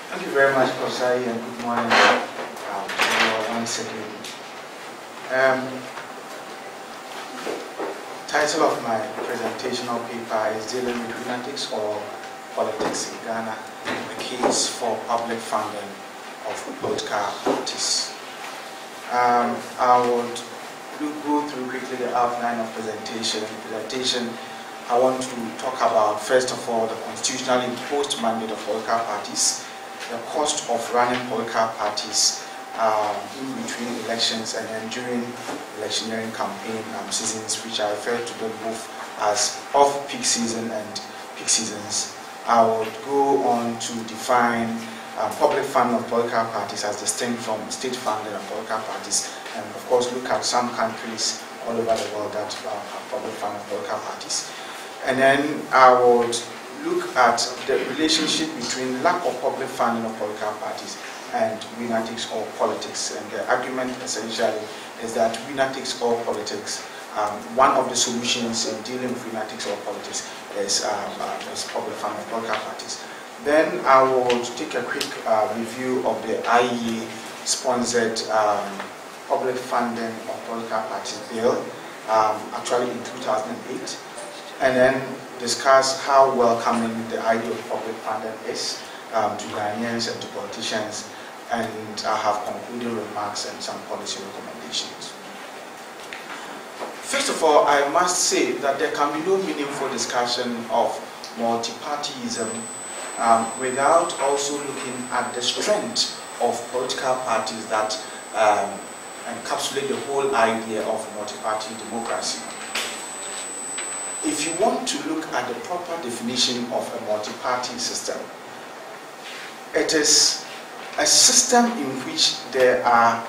Thank you very much, Kosai, and good morning to you all once again. Title of my presentational paper is dealing with Lunatics or Politics in Ghana, a case for public funding of political parties. I would go through quickly the outline of presentation. In the presentation, I want to talk about, first of all, the constitutionally imposed mandate of political parties, the cost of running political parties in between elections and then during electioneering campaign seasons, which I refer to them both as off-peak season and peak seasons. I would go on to define public funding of political parties as distinct from state funding of political parties, and of course look at some countries all over the world that have public funding of political parties. And then I would look at the relationship between lack of public funding of political parties and lunatics or politics. And the argument essentially is that lunatics or politics, one of the solutions in dealing with lunatics or politics is public funding of political parties. Then I will take a quick review of the IEA-sponsored public funding of political parties bill, actually in 2008, and then discuss how welcoming the idea of public funding is to Ghanaians and to politicians, and I have concluding remarks and some policy recommendations. First of all, I must say that there can be no meaningful discussion of multi-partyism without also looking at the strength of political parties that encapsulate the whole idea of multi-party democracy. If you want to look at the proper definition of a multi-party system, it is a system in which there are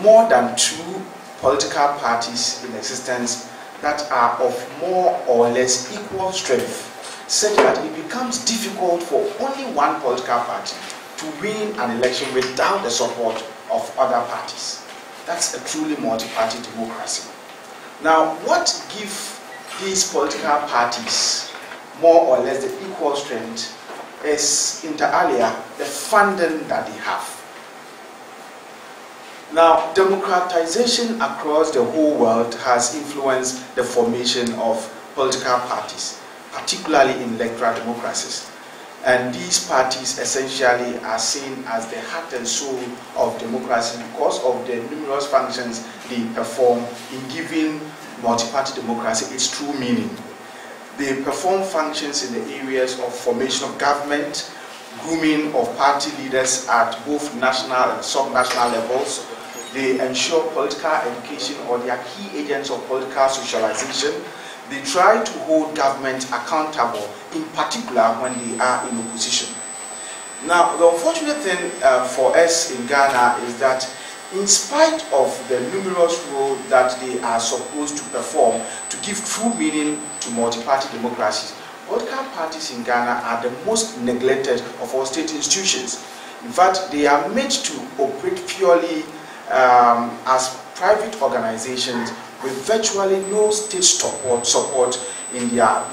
more than two political parties in existence that are of more or less equal strength, such that it becomes difficult for only one political party to win an election without the support of other parties. That's a truly multi-party democracy. Now, what gives these political parties more or less the equal strength is, inter alia, the funding that they have. Now, democratization across the whole world has influenced the formation of political parties, particularly in electoral democracies. And these parties essentially are seen as the heart and soul of democracy because of the numerous functions they perform in giving multi-party democracy its true meaning. They perform functions in the areas of formation of government, grooming of party leaders at both national and subnational levels. They ensure political education, or they are key agents of political socialization. They try to hold government accountable, in particular when they are in opposition. Now, the unfortunate thing for us in Ghana is that in spite of the numerous roles that they are supposed to perform to give true meaning to multi-party democracies, political parties in Ghana are the most neglected of all state institutions. In fact, they are made to operate purely as private organizations with virtually no state support in their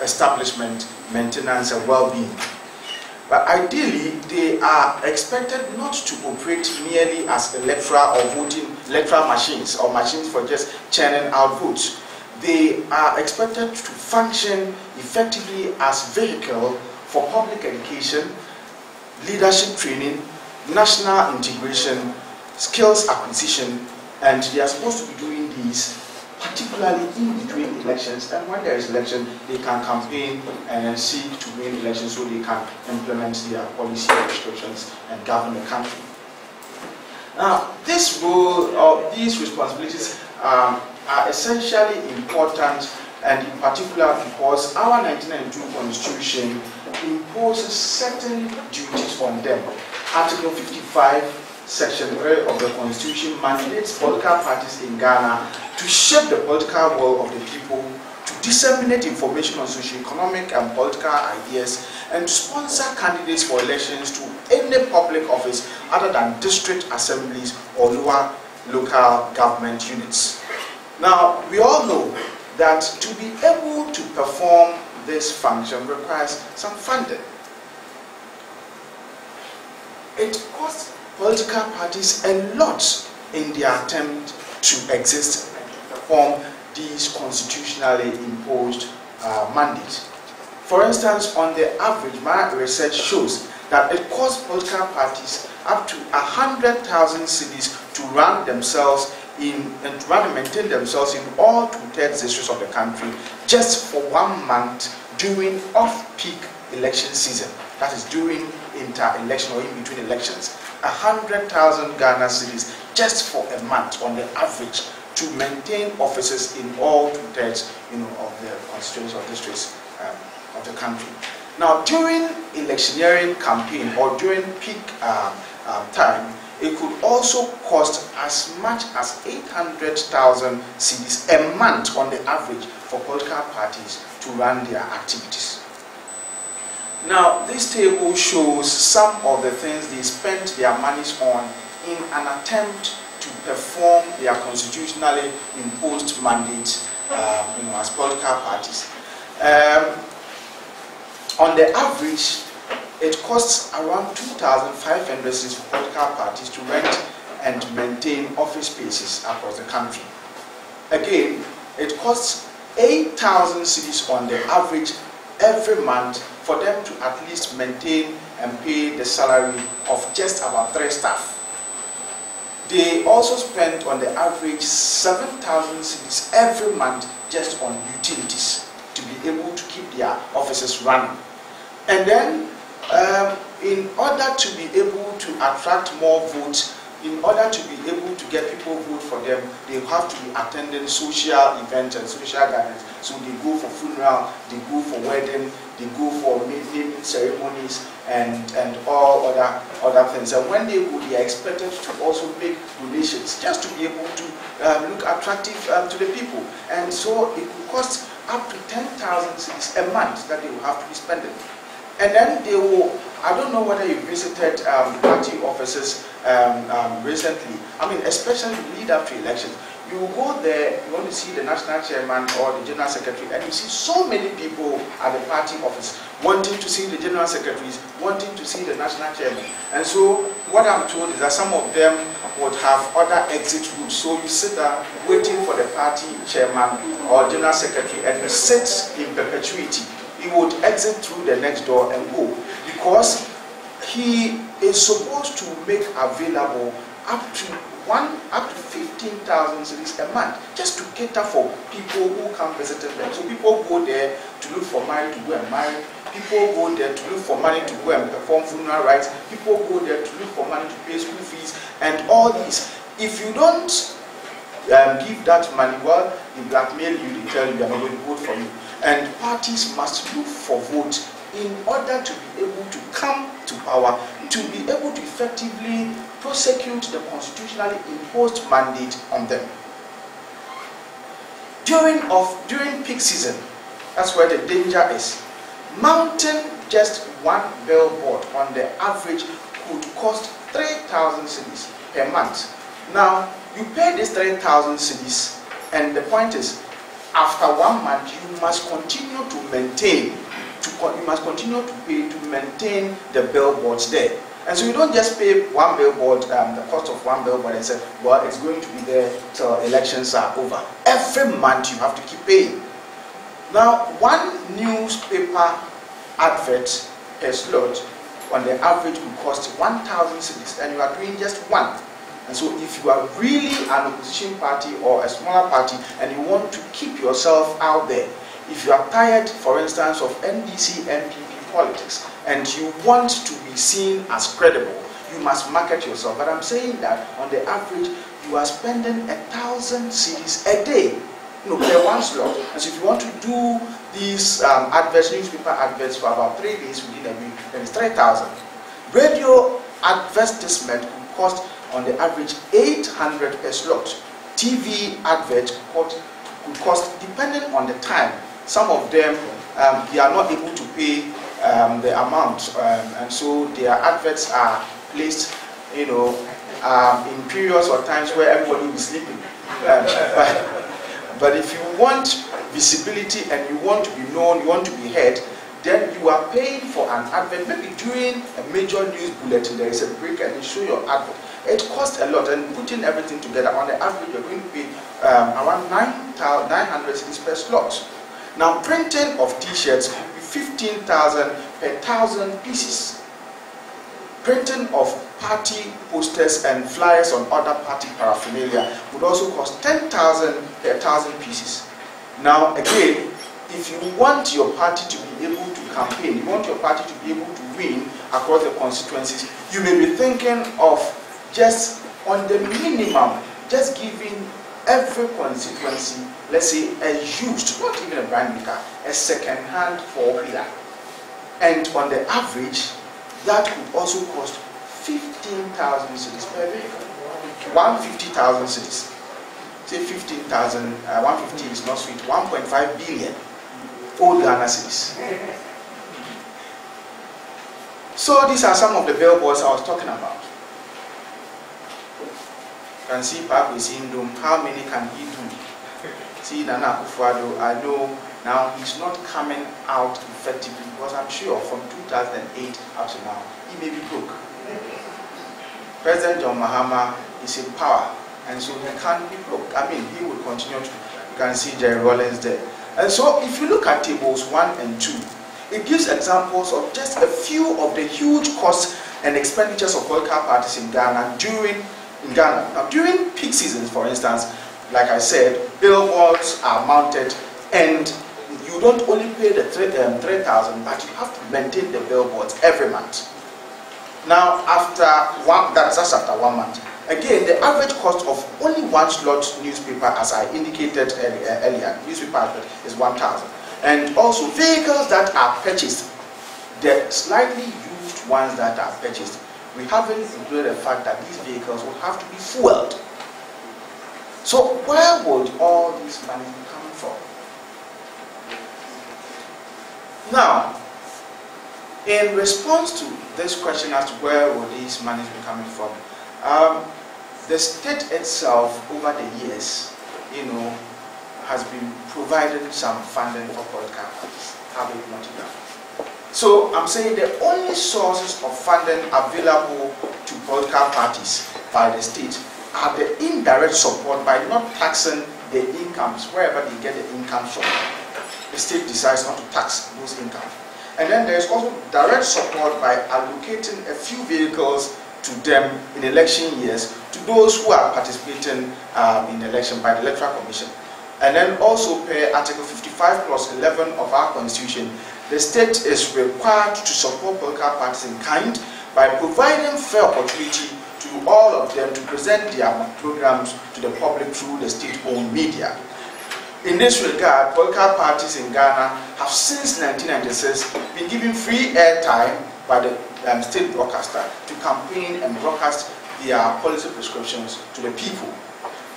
establishment, maintenance, and well-being. But ideally, they are expected not to operate merely as electoral machines or machines for just churning out votes. They are expected to function effectively as vehicle for public education, leadership training, national integration, skills acquisition, and they are supposed to be doing these particularly in between elections, and when there is election, they can campaign and then seek to win elections so they can implement their policy restrictions and govern the country. Now, this role or these responsibilities are essentially important, and in particular because our 1992 Constitution imposes certain duties on them. Article 55, Section 3 of the Constitution mandates political parties in Ghana to shape the political will of the people, to disseminate information on socio-economic and political ideas, and to sponsor candidates for elections to any public office other than district assemblies or lower local government units. Now, we all know that to be able to perform this function requires some funding. It costs political parties a lot in their attempt to exist and perform these constitutionally imposed mandates. For instance, on the average, my research shows that it costs political parties up to 100,000 cedis to run themselves and run and maintain themselves in all 2/3 districts of the country just for 1 month during off-peak election season. That is during inter-election or in between elections. 100,000 Ghana cedis just for a month on the average to maintain offices in all 2/3 of the constituencies or districts of the country. Now, during electioneering campaign or during peak time, it could also cost as much as 800,000 cedis a month on the average for political parties to run their activities. Now, this table shows some of the things they spent their monies on in an attempt to perform their constitutionally imposed mandates as political parties. On the average, it costs around 2,500 cedis for political parties to rent and maintain office spaces across the country. Again, it costs 8,000 cedis on the average every month for them to at least maintain and pay the salary of just about 3 staff. They also spend on the average 7,000 cedis every month just on utilities to be able to keep their offices running. And then, in order to be able to attract more votes, in order to be able to get people vote for them, they have to be attending social events and social gatherings. So they go for funeral, they go for wedding, they go for naming ceremonies and all other things. And when they go, they are expected to also make donations just to be able to look attractive to the people. And so it will cost up to 10,000 cedis a month that they will have to be spending. And then they will, I don't know whether you visited party offices recently. I mean, especially lead up to elections. You will go there, you want to see the national chairman or the general secretary, and you see so many people at the party office wanting to see the general secretaries, wanting to see the national chairman. And so what I'm told is that some of them would have other exit routes. So you sit there waiting for the party chairman or general secretary, and you sit in perpetuity. He would exit through the next door and go, because he is supposed to make available up to 15,000 cedis a month just to cater for people who come visiting them. So people go there to look for money to go and marry. People go there to look for money to go and perform funeral rites. People go there to look for money to pay school fees and all these. If you don't give that money, well, they blackmail you, they tell you they are not going to vote for you. And parties must look for votes in order to be able to come to power, to be able to effectively prosecute the constitutionally imposed mandate on them. During peak season, that's where the danger is. Mounting just one billboard on the average could cost 3,000 cedis per month. Now, you pay this 3,000 cedis, and the point is, after 1 month, you must continue to maintain, you must continue to pay to maintain the billboards there. And so you don't just pay one billboard, the cost of one billboard, and say, well, it's going to be there till elections are over. Every month you have to keep paying. Now, one newspaper advert per slot on the average will cost 1,000 cedis, and you are doing just one. And so if you are really an opposition party or a smaller party and you want to keep yourself out there, if you are tired, for instance, of NDC, NPP politics, and you want to be seen as credible, you must market yourself. But I'm saying that on the average, you are spending 1,000 cedis a day, per one slot. And so if you want to do these adverts, newspaper adverts for about 3 days within a week, then it's 3,000. Radio advertisement could cost on the average 800 per slot. TV advert could cost, depending on the time. Some of them, they are not able to pay the amount, and so their adverts are placed, in periods or times where everybody will be sleeping. But if you want visibility and you want to be known, you want to be heard, then you are paying for an advert. Maybe during a major news bulletin, there is a break and you show your advert. It costs a lot, and putting everything together, on the average, you're going to pay around 900 cedis per slot. Now, printing of t-shirts could be 15,000 per 1,000 pieces. Printing of party posters and flyers on other party paraphernalia would also cost 10,000 per 1,000 pieces. Now, again, if you want your party to be able to campaign, you want your party to be able to win across the constituencies, you may be thinking of just on the minimum, just giving every constituency, let's say, a used, not even a brand new car, a second-hand four-wheeler. And on the average, that could also cost 15,000 cedis per vehicle. 150,000 cedis. Say 15,000, 150 is not sweet, 1.5 billion old Ghana cedis. So these are some of the billboards I was talking about. You can see Park is in Doom. How many can he do? See Nana Akufo-Addo, I know now he's not coming out effectively because I'm sure from 2008 up to now, he may be broke. President John Mahama is in power, and so he can't be broke. I mean, he will continue to, you can see Jerry Rawlings there. And so if you look at tables 1 and 2, it gives examples of just a few of the huge costs and expenditures of political parties in Ghana Now, during peak seasons, for instance, like I said, billboards are mounted, and you don't only pay the 3,000, but you have to maintain the billboards every month. Now, that's just after 1 month. Again, the average cost of only one slot newspaper, as I indicated earlier, newspaper is 1,000. And also vehicles that are purchased, the slightly used ones that are purchased, we haven't included the fact that these vehicles will have to be fueled. So where would all this money be coming from? Now, in response to this question as to where would these money be coming from, the state itself over the years, has been providing some funding for political parties. Have it not done. So I'm saying the only sources of funding available to political parties by the state are the indirect support by not taxing the incomes wherever they get the incomes from. The state decides not to tax those incomes. And then there's also direct support by allocating a few vehicles to them in election years to those who are participating in election by the Electoral Commission. And then also per Article 55 plus 11 of our Constitution, the state is required to support political parties in kind by providing fair opportunity to all of them to present their programs to the public through the state-owned media. In this regard, political parties in Ghana have since 1996 been given free airtime by the state broadcaster to campaign and broadcast their policy prescriptions to the people.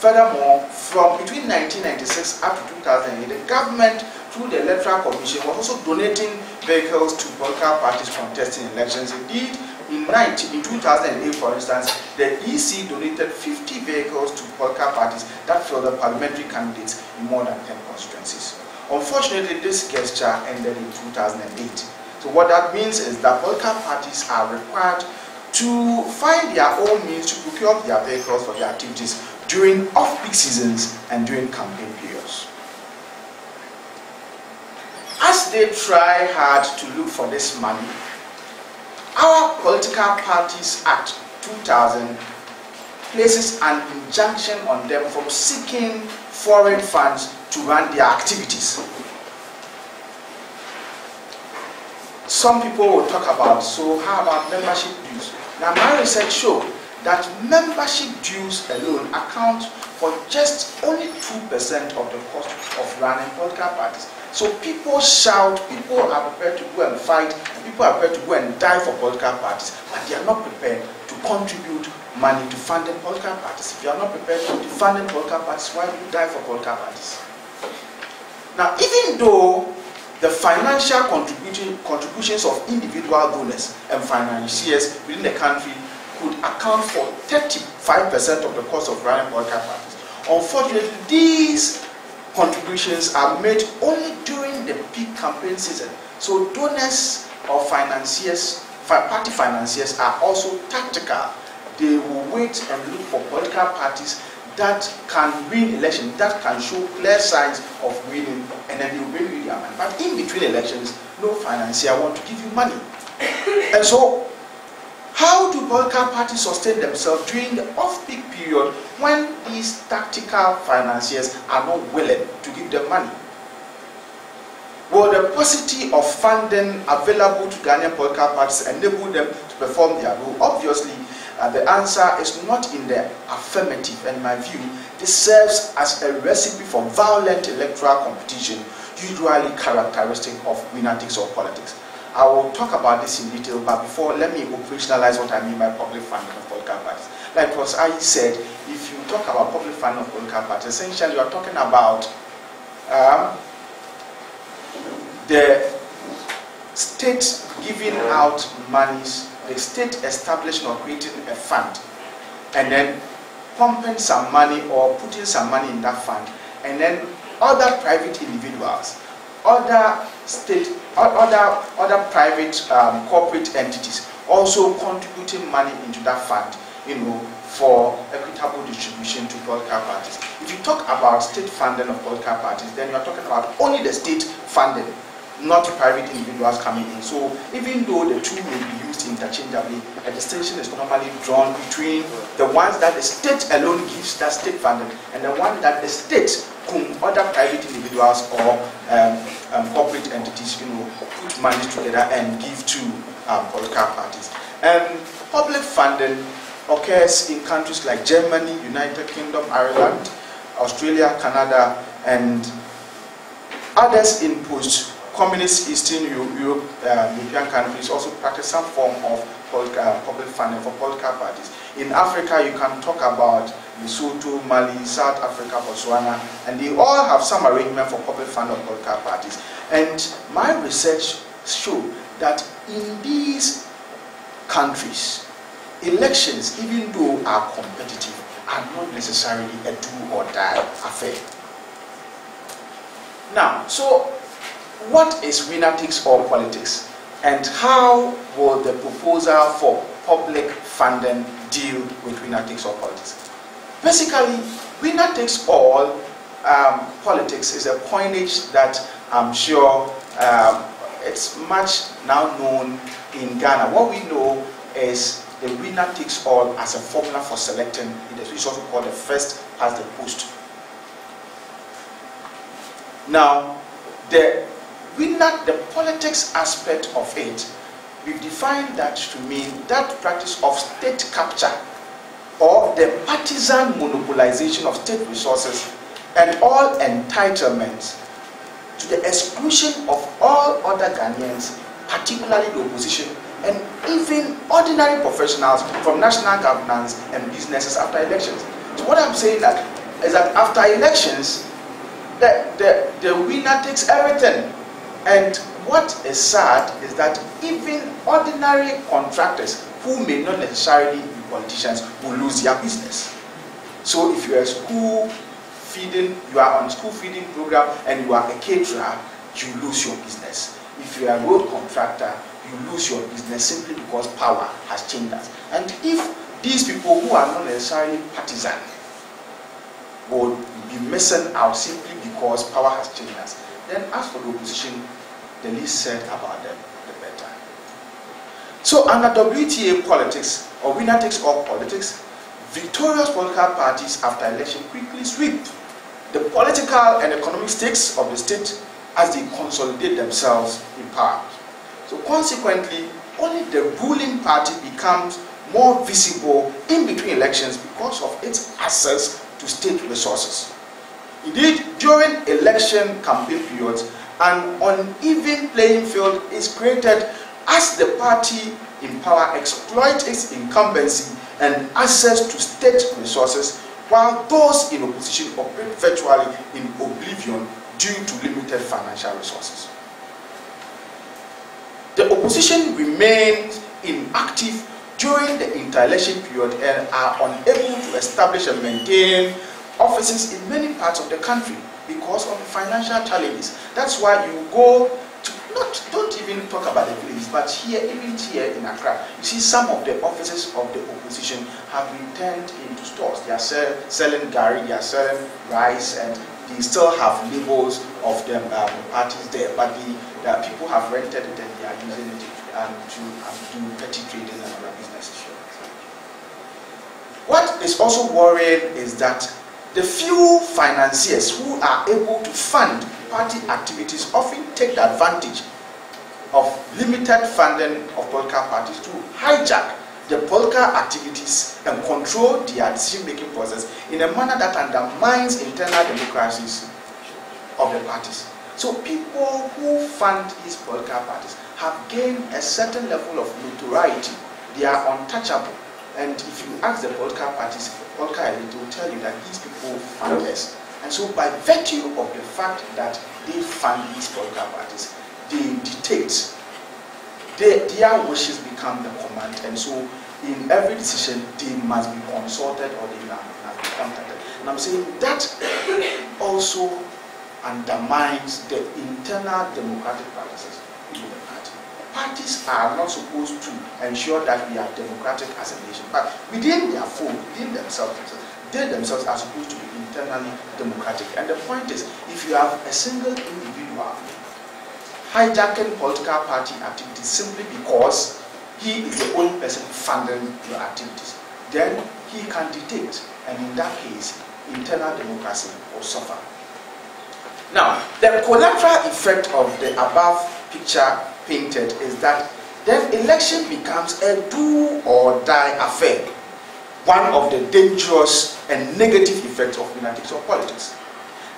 Furthermore, from between 1996 up to 2008, the government, through the Electoral Commission, was also donating vehicles to political parties contesting elections. Indeed, in 2008, for instance, the EC donated 50 vehicles to political parties that fielded parliamentary candidates in more than 10 constituencies. Unfortunately, this gesture ended in 2008. So what that means is that political parties are required to find their own means to procure their vehicles for their activities during off-peak seasons and during campaign periods. As they try hard to look for this money, our Political Parties Act 2000 places an injunction on them from seeking foreign funds to run their activities. Some people will talk about, so how about membership dues? Now my research shows that membership dues alone account for just only 2% of the cost of running political parties. So people shout, people are prepared to go and fight, and people are prepared to go and die for political parties, but they are not prepared to contribute money to funding political parties. If you are not prepared to fund political parties, why would you die for political parties? Now, even though the financial contributions of individual donors and financiers within the country could account for 35% of the cost of running political parties, unfortunately, these contributions are made only during the peak campaign season. So donors or financiers, party financiers are also tactical. They will wait and look for political parties that can win elections, that can show clear signs of winning, and then they will bring you their money. But in between elections, no financier want to give you money. And so, how do political parties sustain themselves during the off-peak period when these tactical financiers are not willing to give them money? Will the paucity of funding available to Ghanaian political parties enable them to perform their role? Obviously, the answer is not in the affirmative, and in my view, this serves as a recipe for violent electoral competition, usually characteristic of winner-takes-all politics. I will talk about this in detail, but before, let me operationalize what I mean by public funding of political parties. Like what I said, if you talk about public funding of political parties, essentially you are talking about the state giving out monies, the state establishing or creating a fund, and then pumping some money or putting some money in that fund, and then other private individuals, other private corporate entities also contributing money into that fund, for equitable distribution to political parties. If you talk about state funding of political parties, then you are talking about only the state funding, not private individuals coming in. So even though the two may be used interchangeably, a distinction is normally drawn between the ones that the state alone gives, that state funding, and the one that the state, whom other private individuals or corporate entities, put money together and give to political parties. And public funding occurs in countries like Germany, United Kingdom, Ireland, Australia, Canada, and others in post-communist Eastern European countries also practice some form of public funding for political parties. In Africa, you can talk about Lesotho, Mali, South Africa, Botswana, and they all have some arrangement for public funding of political parties. And my research show that in these countries, elections, even though are competitive, are not necessarily a do-or-die affair. Now, so what is winner-takes-all politics, and how will the proposal for public funding deal with winner-takes-all politics? Basically, winner-takes-all politics is a coinage that I'm sure it's much now known in Ghana. What we know is the winner takes all as a formula for selecting. It's also called the first past the post. Now, the politics aspect of it, we've defined that to mean that practice of state capture or the partisan monopolization of state resources and all entitlements to the exclusion of all other Ghanaians, particularly the opposition, and even ordinary professionals from national governance and businesses after elections. So what I'm saying is that after elections, the winner takes everything. And what is sad is that even ordinary contractors who may not necessarily be politicians will lose their business. So if you are on a school feeding program and you are a caterer, you lose your business. If you are a road contractor, you lose your business simply because power has changed us. And if these people who are not necessarily partisan would be missing out simply because power has changed us, then as for the opposition, the least said about them, the better. So under WTA politics, or winner takes all politics, victorious political parties after election quickly sweep the political and economic stakes of the state as they consolidate themselves in power. So consequently, only the ruling party becomes more visible in between elections because of its access to state resources. Indeed, during election campaign periods, an uneven playing field is created as the party in power exploits its incumbency and access to state resources, while those in opposition operate virtually in oblivion due to limited financial resources. The opposition remains inactive during the inter-election period and are unable to establish and maintain offices in many parts of the country because of the financial challenges. That's why you go to, don't even talk about the villages, but even here in Accra, you see some of the offices of the opposition have been turned into stores. They are selling gari, they are selling rice, and they still have labels of the parties there, but the people have rented it and they are using it to do petty trading and other businesses. What is also worrying is that the few financiers who are able to fund party activities often take the advantage of limited funding of political parties to hijack the political activities and control their decision-making process in a manner that undermines internal democracies of the parties. So people who fund these political parties have gained a certain level of notoriety. They are untouchable. And if you ask the political parties, political elite, they will tell you that these people fund us. And so by virtue of the fact that they fund these political parties, they dictate. Their wishes become the command. And so in every decision, they must be consulted or they must be contacted. And I'm saying that also undermines the internal democratic practices in the party. Parties are not supposed to ensure that we are democratic as a nation, but within their fold, within themselves, they themselves are supposed to be internally democratic. And the point is, if you have a single individual hijacking political party activities simply because he is the only person funding your activities, then he can dictate, and in that case, internal democracy will suffer. Now, the collateral effect of the above picture painted is that then election becomes a do-or-die affair, one of the dangerous and negative effects of lunatics of politics.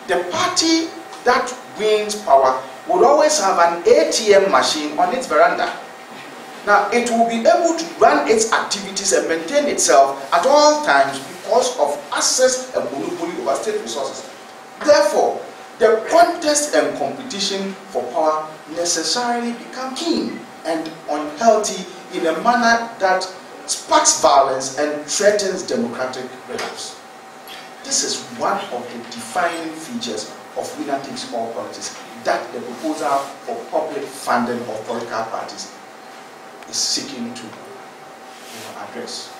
The party that wins power would always have an ATM machine on its veranda. Now, it will be able to run its activities and maintain itself at all times because of access and monopoly over state resources. Therefore, the contest and competition for power necessarily become keen and unhealthy in a manner that sparks violence and threatens democratic relapse. This is one of the defining features of lunatics or politics that the proposal for public funding of political parties is seeking to address.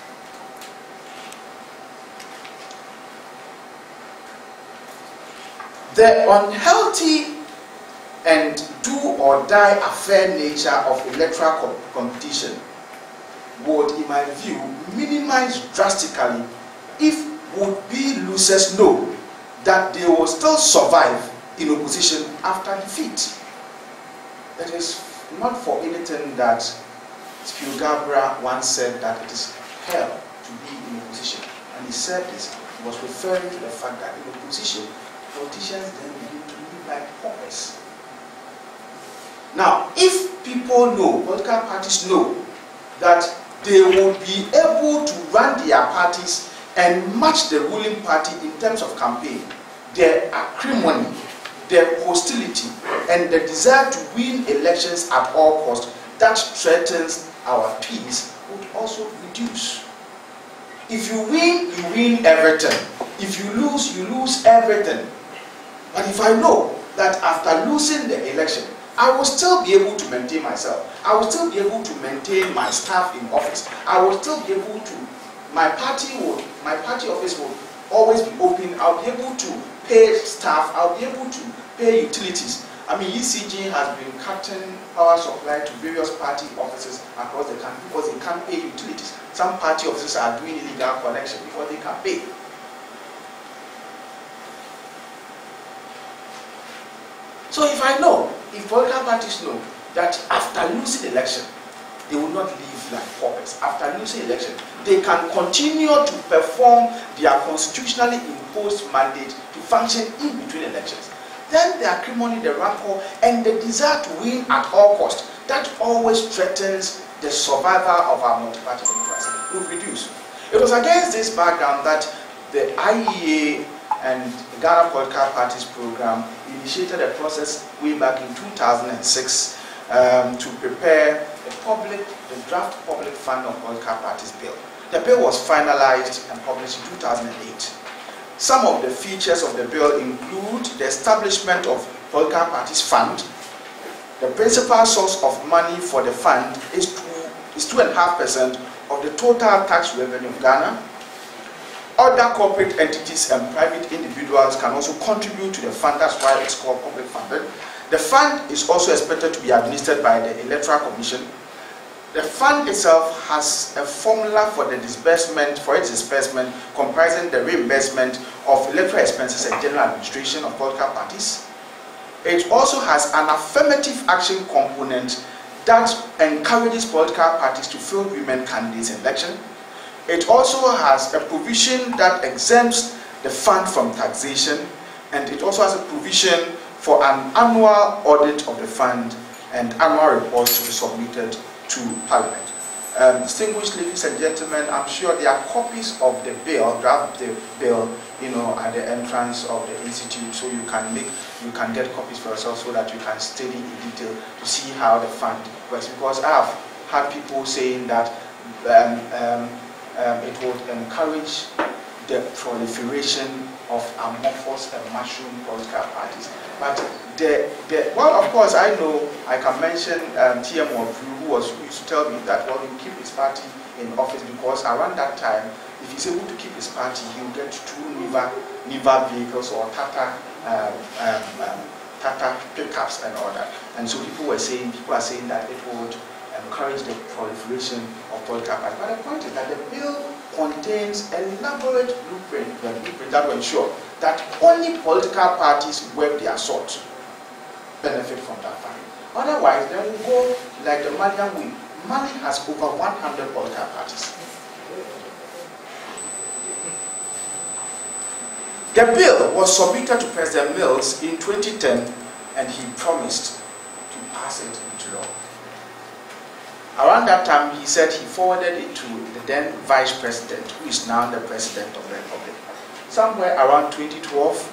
The unhealthy and do-or-die affair nature of electoral competition would, in my view, minimize drastically if would-be losers know that they will still survive in opposition after defeat. It is not for anything that Spielgabra once said that it is hell to be in opposition. And he said this, he was referring to the fact that in opposition, politicians then begin to live like paupers. Now, if people know, political parties know, that they will be able to run their parties and match the ruling party in terms of campaign, their acrimony, their hostility, and the desire to win elections at all costs that threatens our peace would also reduce. If you win everything. If you lose everything. But if I know that after losing the election, I will still be able to maintain myself. I will still be able to maintain my staff in office. I will still be able to, my party office will always be open. I'll be able to pay staff. I'll be able to pay utilities. I mean, ECG has been cutting power supply to various party offices across the country because they can't pay utilities. Some party offices are doing illegal connection because they can't pay. So if I know, if political parties know that after losing election, they will not live like paupers. After losing election, they can continue to perform their constitutionally imposed mandate to function in between elections. Then the acrimony, the rancor, and the desire to win at all costs, that always threatens the survival of our multi-party democracy, will reduce. It was against this background that the IEA and the Ghana Political Parties Program initiated a process way back in 2006 to prepare the draft public fund of political parties bill. The bill was finalized and published in 2008. Some of the features of the bill include the establishment of political parties fund. The principal source of money for the fund is 2.5% of the total tax revenue of Ghana. Other corporate entities and private individuals can also contribute to the fund. That's why it's called public funding. The fund is also expected to be administered by the Electoral Commission. The fund itself has a formula for its disbursement, comprising the reimbursement of electoral expenses and general administration of political parties. It also has an affirmative action component that encourages political parties to field women candidates in election. It also has a provision that exempts the fund from taxation, and it also has a provision for an annual audit of the fund and annual reports to be submitted to Parliament. Distinguished ladies and gentlemen, I'm sure there are copies of the bill, draft the bill, at the entrance of the institute, so you can get copies for yourself so that you can study in detail to see how the fund works. Because I have had people saying that it would encourage the proliferation of amorphous and mushroom political parties. But well, of course, I know I can mention TM who used to tell me that, well, he'll keep his party in office because around that time, if he's able to keep his party, he'll get 2 Niva vehicles or Tata pickups and all that. And so people are saying that it would encourage the proliferation of political parties. But the point is that the bill contains elaborate blueprint that will ensure that only political parties worth their salt benefit from that funding. Otherwise, then we'll go like the Malian way. Mali has over 100 political parties. The bill was submitted to President Mills in 2010, and he promised to pass it into law. Around that time, he said he forwarded it to the then Vice President, who is now the President of the Republic. Somewhere around 2012,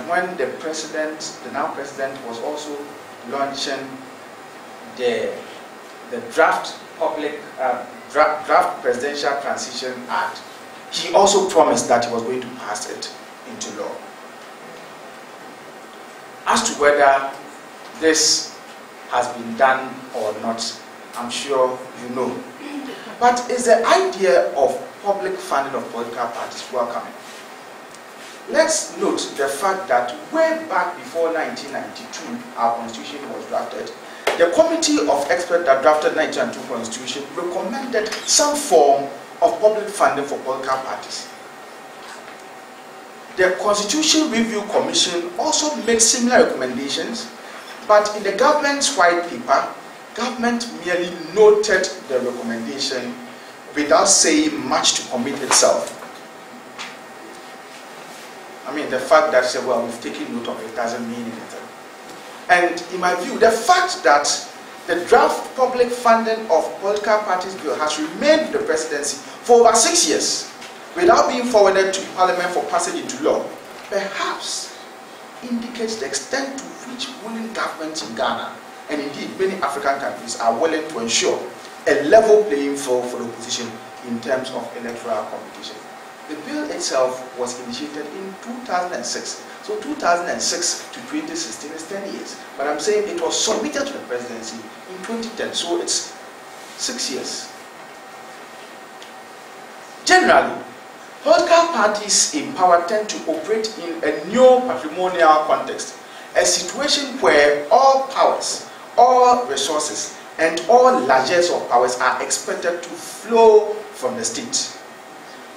when the now President was also launching the draft Presidential Transition Act, he also promised that he was going to pass it into law. As to whether this has been done or not, I'm sure you know. But is the idea of public funding of political parties welcoming? Let's note the fact that way back before 1992, our constitution was drafted. The committee of experts that drafted the 1992 constitution recommended some form of public funding for political parties. The Constitution Review Commission also made similar recommendations, but in the government's white paper, government merely noted the recommendation without saying much to commit itself. I mean, the fact that, well, we've taken note of it doesn't mean anything. And in my view, the fact that the draft public funding of political parties bill has remained the presidency for over 6 years without being forwarded to Parliament for passage into law, perhaps indicates the extent to which ruling governments in Ghana, and indeed many African countries, are willing to ensure a level playing field for the opposition in terms of electoral competition. The bill itself was initiated in 2006. So 2006 to 2016 is 10 years. But I'm saying it was submitted to the presidency in 2010. So it's 6 years. Generally, political parties in power tend to operate in a neo-patrimonial context, a situation where all powers, all resources, and all largesse of powers are expected to flow from the state.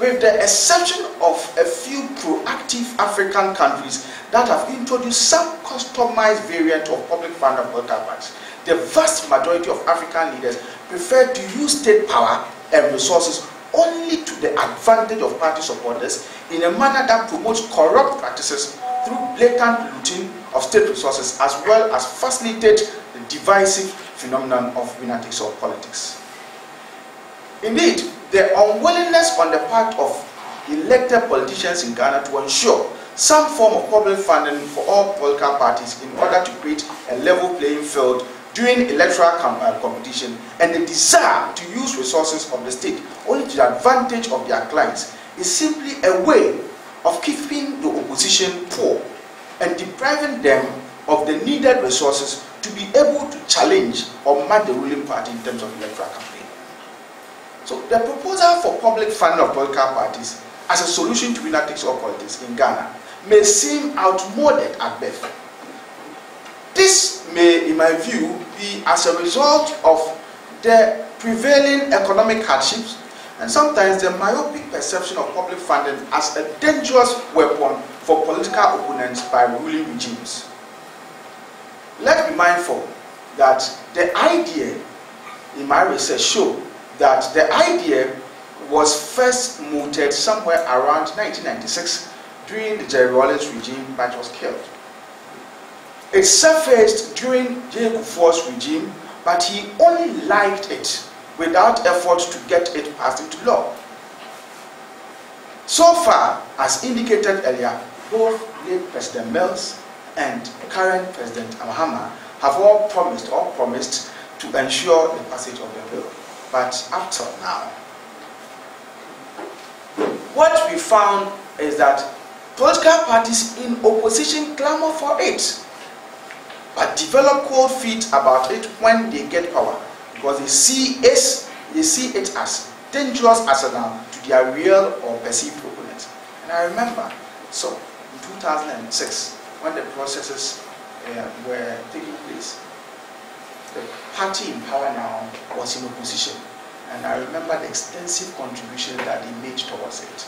With the exception of a few proactive African countries that have introduced some customized variant of public fund of political parties, the vast majority of African leaders prefer to use state power and resources only to the advantage of party supporters in a manner that promotes corrupt practices through blatant looting of state resources, as well as facilitate the divisive phenomenon of winner-takes-all politics. Indeed, the unwillingness on the part of elected politicians in Ghana to ensure some form of public funding for all political parties in order to create a level playing field during electoral competition, and the desire to use resources of the state only to the advantage of their clients, is simply a way of keeping the opposition poor and depriving them of the needed resources to be able to challenge or match the ruling party in terms of electoral campaign. So the proposal for public funding of political parties as a solution to winner-takes-all politics in Ghana may seem outmoded at best. This may, in my view, be as a result of the prevailing economic hardships and sometimes the myopic perception of public funding as a dangerous weapon for political opponents by ruling regimes. Let's be mindful that the idea, in my research, showed that the idea was first mooted somewhere around 1996 during the Jerry Rawlings regime, but was killed. It surfaced during Gyampo's regime, but he only liked it without effort to get it passed into law. So far, as indicated earlier, both late President Mills and current President Mahama have all promised to ensure the passage of the bill. But up till now, what we found is that political parties in opposition clamor for it, but develop cold feet about it when they get power, because they see it as dangerous arsenal to their real or perceived opponents. And I remember, so in 2006, when the processes were taking place, the party in power now was in opposition, and I remember the extensive contribution that they made towards it.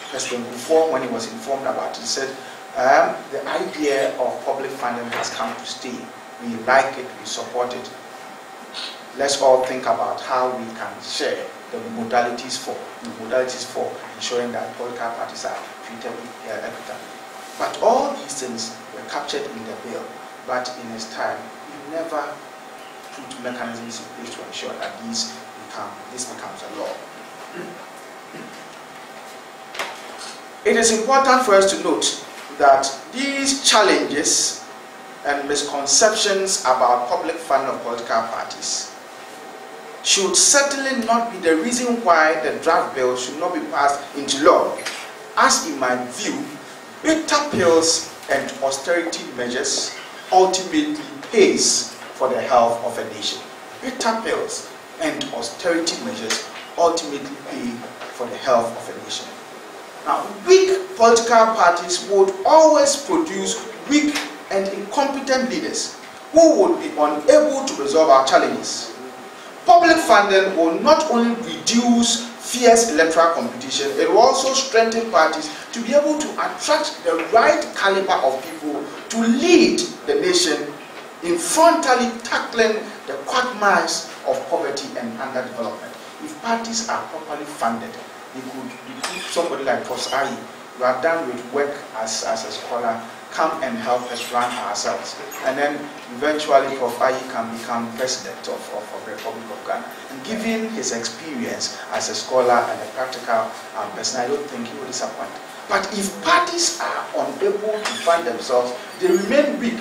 President Gyampo, when he was informed about it, said, the idea of public funding has come to stay. We like it, we support it. Let's all think about how we can share the modalities for ensuring that political parties are treated equitably. But all these things were captured in the bill, but in its time, we never put mechanisms in place to ensure that this becomes a law. It is important for us to note that these challenges and misconceptions about public funding of political parties should certainly not be the reason why the draft bill should not be passed into law, as in my view, bitter pills and austerity measures ultimately pays for the health of a nation. Bitter pills and austerity measures ultimately pay for the health of a nation. Now, weak political parties would always produce weak and incompetent leaders who would be unable to resolve our challenges. Public funding will not only reduce fierce electoral competition, it will also strengthen parties to be able to attract the right caliber of people to lead the nation in frontally tackling the quagmires of poverty and underdevelopment. If parties are properly funded, they could recruit somebody like Prof. Ayi, who are done with work as a scholar, come and help us run ourselves. And then eventually Prof. Ayi can become president of the Republic of Ghana. And given his experience as a scholar and a practical person, I don't think he will disappoint. But if parties are unable to fund themselves, they remain weak